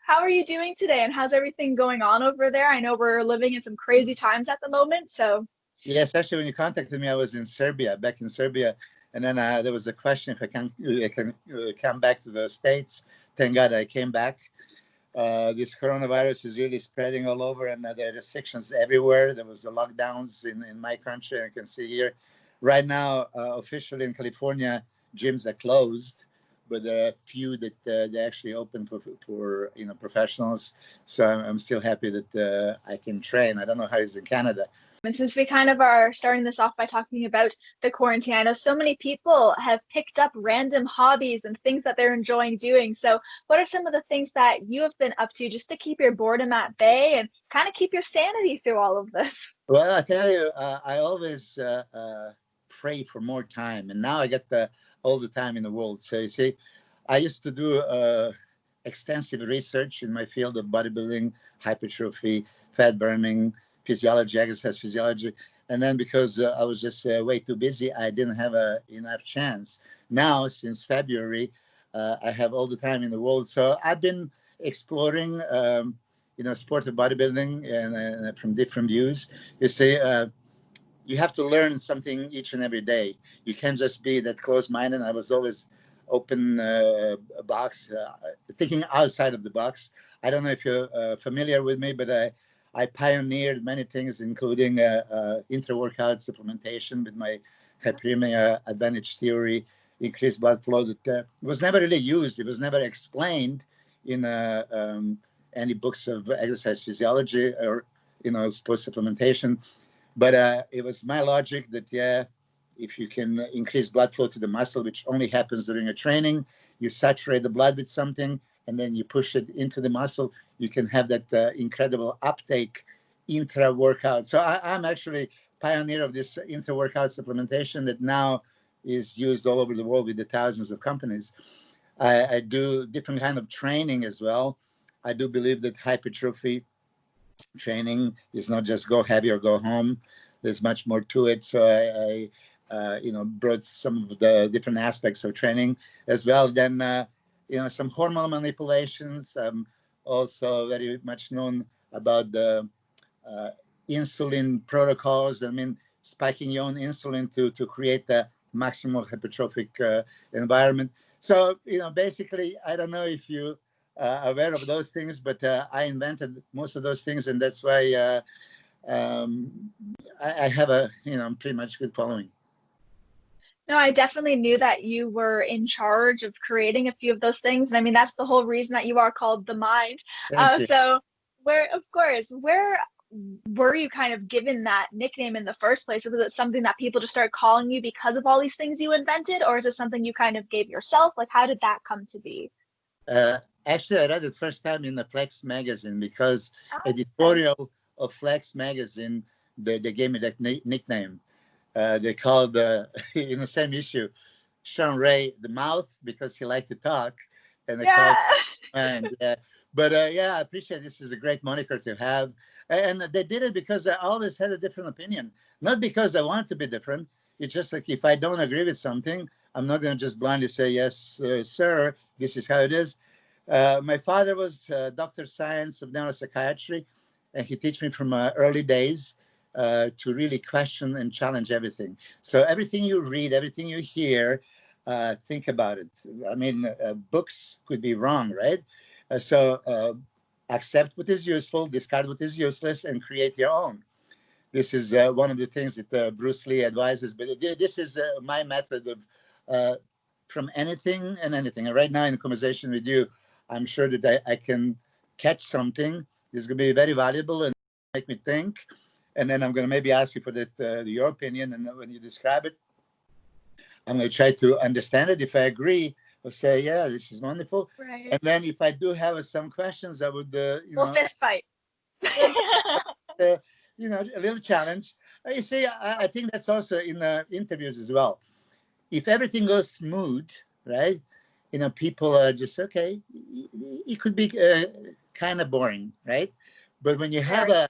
How are you doing today, and how's everything going on over there? I know we're living in some crazy times at the moment, so Yes, actually, when you contacted me, I was in Serbia, back in Serbia, and then there was a question if I can come back to the States. Thank God I came back. This coronavirus is really spreading all over, and there are restrictions everywhere. There was the lockdowns in my country. I can see here, right now, officially in California, gyms are closed, but there are a few that they actually open for professionals. So I'm still happy that I can train. I don't know how it's in Canada. and since we kind of are starting this off by talking about the quarantine, I know so many people have picked up random hobbies and things that they're enjoying doing. So what are some of the things that you have been up to just to keep your boredom at bay and kind of keep your sanity through all of this? Well, I tell you, I always pray for more time, and now I get all the time in the world. So you see, I used to do extensive research in my field of bodybuilding, hypertrophy, fat burning, physiology, exercise physiology, and then because I was just way too busy, I didn't have enough chance. Now, since February, I have all the time in the world. So I've been exploring. Sport of bodybuilding and from different views. You see, you have to learn something each and every day. You can't just be that closed-minded. I was always open box, thinking outside of the box. I don't know if you're familiar with me, but I pioneered many things, including intra-workout supplementation with my hyperemia advantage theory, increased blood flow that was never really used. It was never explained in any books of exercise physiology or sports supplementation. But it was my logic that if you can increase blood flow to the muscle, which only happens during a training, you saturate the blood with something and then you push it into the muscle, you can have that incredible uptake intra-workout. So I'm actually pioneer of this intra-workout supplementation that now is used all over the world with the thousands of companies. I do different kind of training as well. I do believe that hypertrophy training is not just go heavy or go home. There's much more to it. So I brought some of the different aspects of training as well. Then, some hormone manipulations. I'm also very much known about the insulin protocols. I mean, spiking your own insulin to create the maximal hypertrophic environment. So, basically, I don't know if you aware of those things, but I invented most of those things, and that's why I have a pretty much good following. No, I definitely knew that you were in charge of creating a few of those things. And I mean, that's the whole reason that you are called the mind. Thank you. So where were you kind of given that nickname in the first place? Was it something that people just started calling you because of all these things you invented, or is it something you kind of gave yourself? Like, how did that come to be? Actually, I read it first time in the Flex magazine because Okay. editorial of Flex magazine, they gave me that nickname. They called in the same issue Sean Ray the mouth because he liked to talk, and they Yeah. called and but I appreciate this is a great moniker to have, and they did it because I always had a different opinion, not because I wanted to be different. It's just like if I don't agree with something, I'm not going to just blindly say yes, sir. This is how it is. My father was Doctor of Science of Neuropsychiatry, and he taught me from early days to really question and challenge everything. So everything you read, everything you hear, think about it. I mean, books could be wrong, right? So accept what is useful, discard what is useless, and create your own. This is one of the things that Bruce Lee advises. But this is my method of from anything and anything. And right now in the conversation with you, I'm sure that I can catch something. This is going to be very valuable and make me think. And then I'm going to maybe ask you for your opinion. And when you describe it, I'm going to try to understand it. If I agree, I'll say, yeah, this is wonderful. Right. And then if I do have some questions, I would, We'll fist fight. yeah, uh, a little challenge. You see, I think that's also in interviews as well. If everything goes smooth, right? People are just okay. It could be kind of boring, right? But when you have Very. a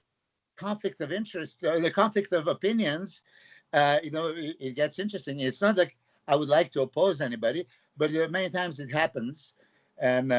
conflict of interest or the conflict of opinions, it gets interesting. It's not like I would like to oppose anybody, but many times it happens, and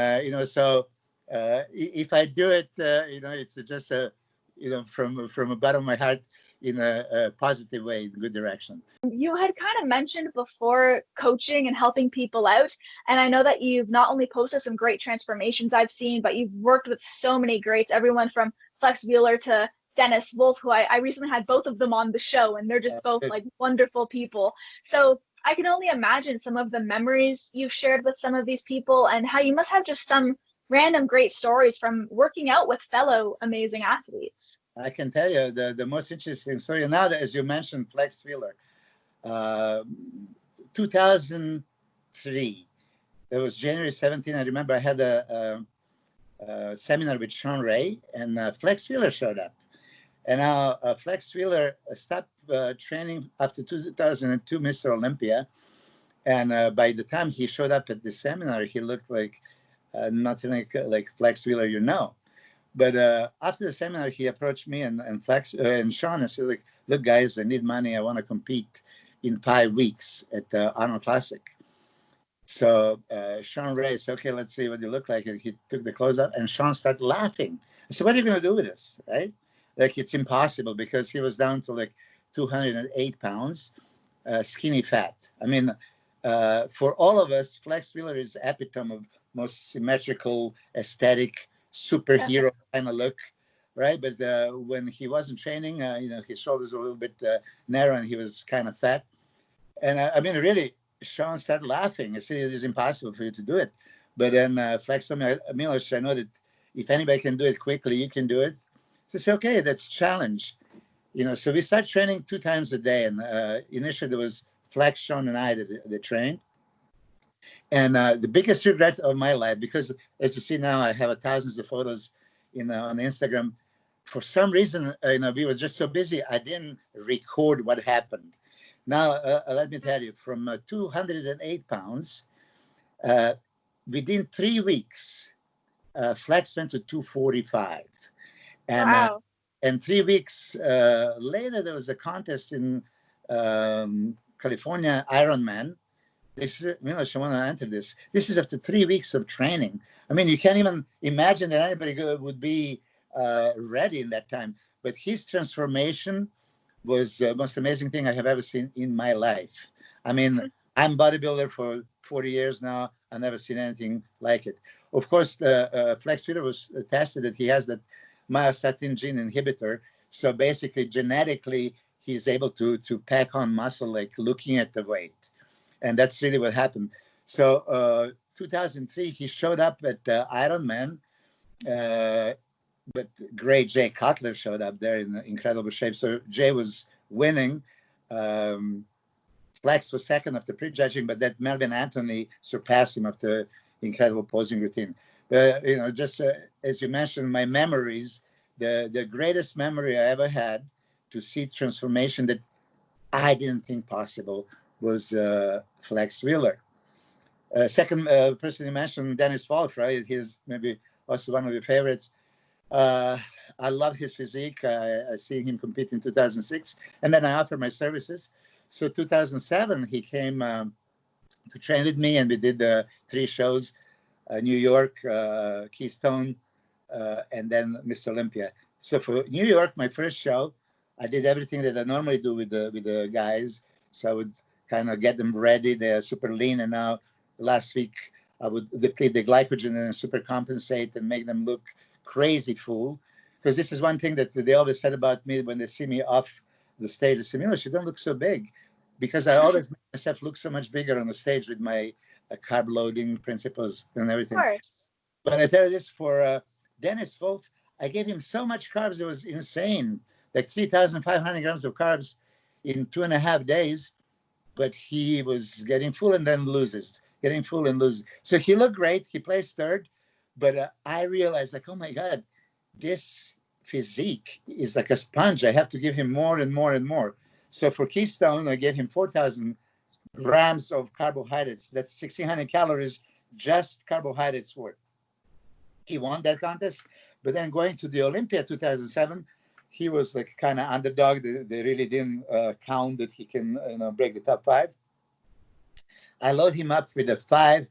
so If I do it, it's just from the bottom of my heart in a positive way, in a good direction. You had kind of mentioned before coaching and helping people out. And I know that you've not only posted some great transformations I've seen, but you've worked with so many greats, everyone from Flex Wheeler to Dennis Wolf, who I recently had both of them on the show, and they're just both Good. like wonderful people. So I can only imagine some of the memories you've shared with some of these people and how you must have just some random great stories from working out with fellow amazing athletes. I can tell you the most interesting story now that, as you mentioned, Flex Wheeler. Uh, 2003, it was January 17. I remember I had a seminar with Sean Ray, and Flex Wheeler showed up. And now Flex Wheeler stopped training after 2002 Mr. Olympia. And by the time he showed up at the seminar, he looked like nothing like Flex Wheeler, But after the seminar, he approached me and Flex and Sean and said, like, look, guys, I need money. I want to compete in 5 weeks at the Arnold Classic. So Sean Ray said, okay, let's see what you look like. And he took the clothes off, and Sean started laughing. I said, what are you going to do with this, right? Like, it's impossible, because he was down to like 208 pounds, skinny fat. I mean, for all of us, Flex Wheeler is epitome of most symmetrical, aesthetic, superhero kind of look, right? But when he wasn't training, his shoulders were a little bit narrow, and he was kind of fat. And I mean, really, Sean started laughing. I said, it is impossible for you to do it. But then Flex told me, Milos, I know that if anybody can do it quickly, you can do it. So I said, okay, that's a challenge. So we started training 2 times a day. And initially there was Flex, Sean, and I that trained. And the biggest regret of my life, because as you see now, I have thousands of photos on Instagram. For some reason, we was just so busy, I didn't record what happened. Now, let me tell you, from 208 pounds, within 3 weeks, Flex went to 245. Wow. And 3 weeks later, there was a contest in California, Ironman. This is, I want to enter this. This is after 3 weeks of training. I mean, you can't even imagine that anybody would be ready in that time. But his transformation was the most amazing thing I have ever seen in my life. I mean, I'm a bodybuilder for 40 years now. I've never seen anything like it. Of course, Flex Wheeler was tested that he has that myostatin gene inhibitor. So basically, genetically, he's able to pack on muscle, like looking at the weight. And that's really what happened. So 2003, he showed up at Ironman. But great Jay Cutler showed up there in incredible shape. So Jay was winning. Flex was second after prejudging, but that Melvin Anthony surpassed him after incredible posing routine. Just as you mentioned, my memories, the greatest memory I ever had to see transformation that I didn't think possible was Flex Wheeler. Second person you mentioned, Dennis Wolf, right? He's maybe also one of your favorites. I loved his physique. I see him compete in 2006, and then I offered my services. So 2007, he came to train with me, and we did 3 shows: New York, Keystone, and then Mr. Olympia. So for New York, my first show, I did everything that I normally do with the guys. So I would kind of get them ready. They're super lean, and now last week I would deplete the glycogen and super compensate and make them look crazy full. Because this is one thing that they always said about me when they see me off the stage. They say, Milos, you don't look so big. Because I always make myself look so much bigger on the stage with my carb loading principles and everything. Of course. But I tell you this, for Dennis Wolf, I gave him so much carbs, it was insane. Like 3,500 grams of carbs in 2.5 days. But he was getting full and then loses, getting full and loses. So he looked great. He placed third. But I realized, like, oh, my God, this physique is like a sponge. I have to give him more and more and more. So for Keystone, I gave him 4,000 grams of carbohydrates. That's 1,600 calories, just carbohydrates worth. He won that contest. But then going to the Olympia 2007, he was like kind of underdog. They really didn't count that he can break the top 5. I load him up with a 5,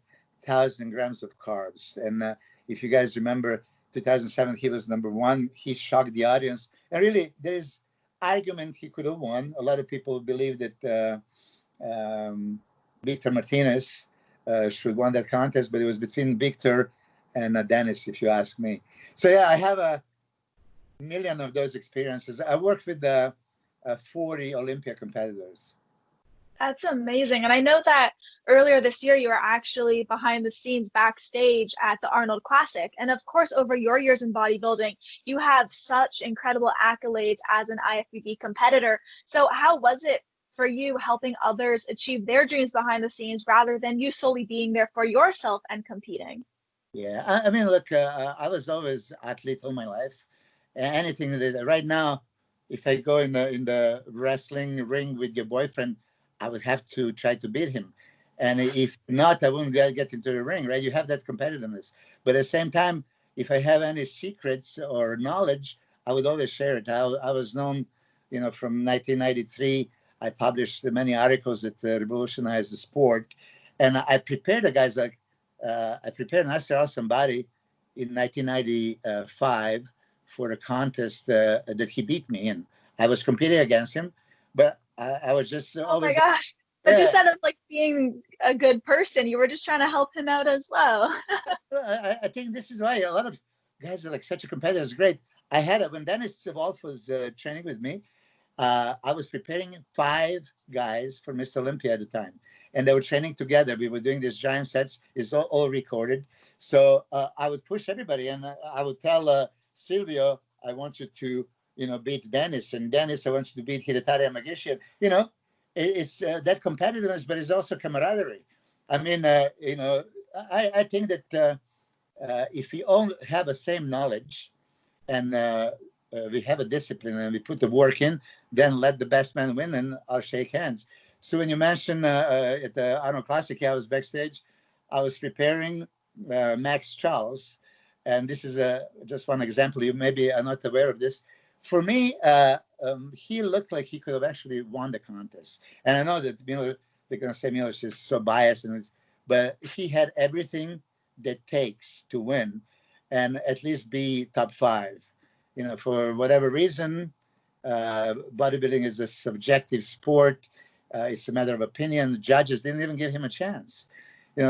1,000 grams of carbs. And if you guys remember, 2007, he was number one. He shocked the audience. And really, there's argument he could have won. A lot of people believe that Victor Martinez should won that contest, but it was between Victor and Dennis, if you ask me. So yeah, I have a million of those experiences. I worked with 40 Olympia competitors. That's amazing. And I know that earlier this year you were actually behind the scenes backstage at the Arnold Classic. And of course, over your years in bodybuilding, you have such incredible accolades as an IFBB competitor. So how was it for you helping others achieve their dreams behind the scenes rather than you solely being there for yourself and competing? Yeah, I mean, look, I was always athlete all my life. Anything that right now, if I go in the wrestling ring with your boyfriend, I would have to try to beat him, and if not, I wouldn't get into the ring. Right? You have that competitiveness, but at the same time, if I have any secrets or knowledge, I would always share it. I was known, from 1993. I published many articles that revolutionized the sport, and I prepared the guys like. I prepared Nasser Al Somebody in 1995 for a contest that he beat me in. I was competing against him, but I was just Oh my always, gosh. But yeah. instead of like being a good person, you were just trying to help him out as well. I think this is why a lot of guys are like such a competitor. It's great. I had it when Dennis Wolf was training with me. I was preparing 5 guys for Mr. Olympia at the time, and they were training together. We were doing these giant sets. It's all recorded. So I would push everybody, and I would tell Silvio, I want you to, beat Dennis, and Dennis, I want you to beat Hidetari Yamagishi. It's that competitiveness, but it's also camaraderie. I mean, I think that if we all have the same knowledge and we have a discipline and we put the work in, then let the best man win and I'll shake hands. So when you mentioned at the Arnold Classic, I was backstage, I was preparing Max Charles. And this is just one example. You maybe are not aware of this. For me, he looked like he could have actually won the contest. And I know that they're going to say Milos is so biased, but he had everything that takes to win and at least be top 5. For whatever reason, bodybuilding is a subjective sport. It's a matter of opinion. Judges didn't even give him a chance.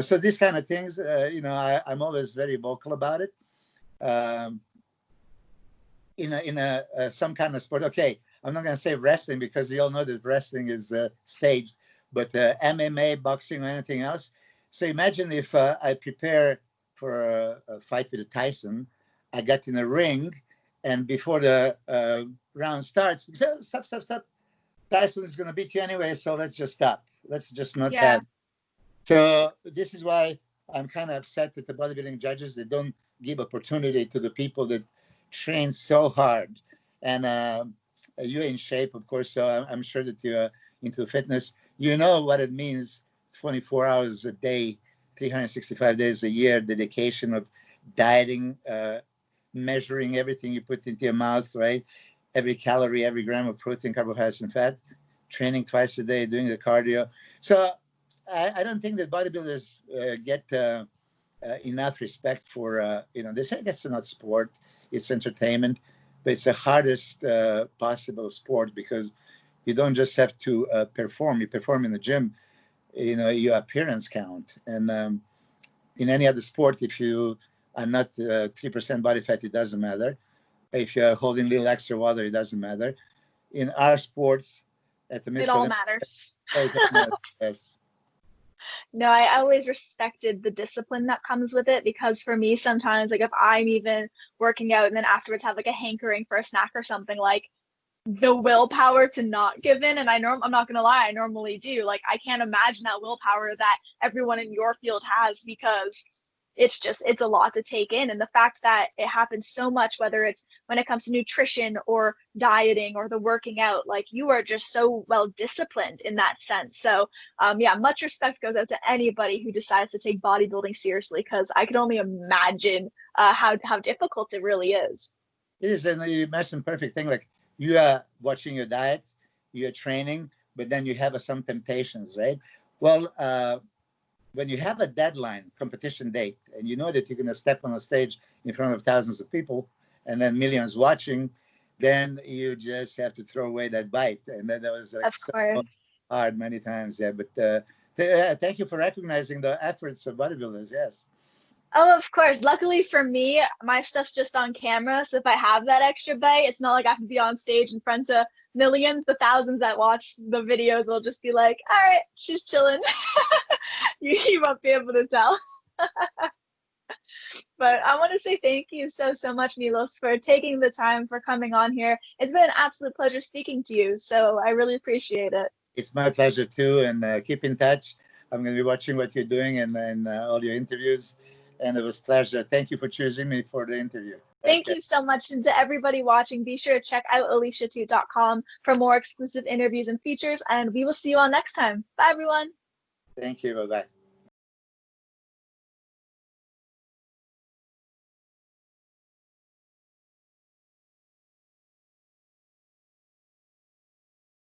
So these kind of things, I'm always very vocal about it. In some kind of sport, okay, I'm not going to say wrestling because we all know that wrestling is staged, but MMA, boxing, or anything else. So imagine if I prepare for a fight with Tyson, I got in a ring, and before the round starts, stop. Tyson is going to beat you anyway, so let's just stop. Let's just not Yeah. have. So this is why I'm kind of upset that the bodybuilding judges, they don't give opportunity to the people that train so hard. And you're in shape, of course, so I'm sure that you're into fitness. You know what it means, 24 hours a day, 365 days a year, dedication of dieting, measuring everything you put into your mouth, right? Every calorie, every gram of protein, carbohydrates, and fat, training twice a day, doing the cardio. So I don't think that bodybuilders get enough respect for, they say that's not sport, it's entertainment, but it's the hardest possible sport because you don't just have to perform, you perform in the gym, your appearance count. And in any other sport, if you are not 3% body fat, it doesn't matter. If you're holding a little extra water, it doesn't matter. In our sports, at the It Miss all Olympia, matters. it doesn't matter. Yes. No, I always respected the discipline that comes with it because for me, sometimes, like if I'm even working out and then afterwards have like a hankering for a snack or something, like the willpower to not give in, and I'm not gonna lie, I normally do. Like I can't imagine that willpower that everyone in your field has because it's a lot to take in. And the fact that it happens so much, whether it's when it comes to nutrition or dieting or the working out, like you are just so well disciplined in that sense. So yeah, much respect goes out to anybody who decides to take bodybuilding seriously because I can only imagine how difficult it really is. It is, and you mentioned perfect thing. Like you are watching your diet, you're training, but then you have some temptations, right? Well, when you have a deadline, competition date, and you know that you're going to step on a stage in front of thousands of people and then millions watching, then you just have to throw away that bite. And that was like Of so course. hard many times. Yeah, but thank you for recognizing the efforts of bodybuilders. Yes. Oh, of course. Luckily for me, my stuff's just on camera. So if I have that extra bite, it's not like I have to be on stage in front of millions, the thousands that watch the videos will just be like, all right, she's chilling. You won't be able to tell. But I want to say thank you so much, Milos, for taking the time for coming on here. It's been an absolute pleasure speaking to you. So I really appreciate it. It's my pleasure too, and keep in touch. I'm going to be watching what you're doing and all your interviews, and it was a pleasure. Thank you for choosing me for the interview. Thank Okay, you so much. And to everybody watching, be sure to check out aliciatout.com for more exclusive interviews and features. And we will see you all next time. Bye, everyone. thank you. Bye bye.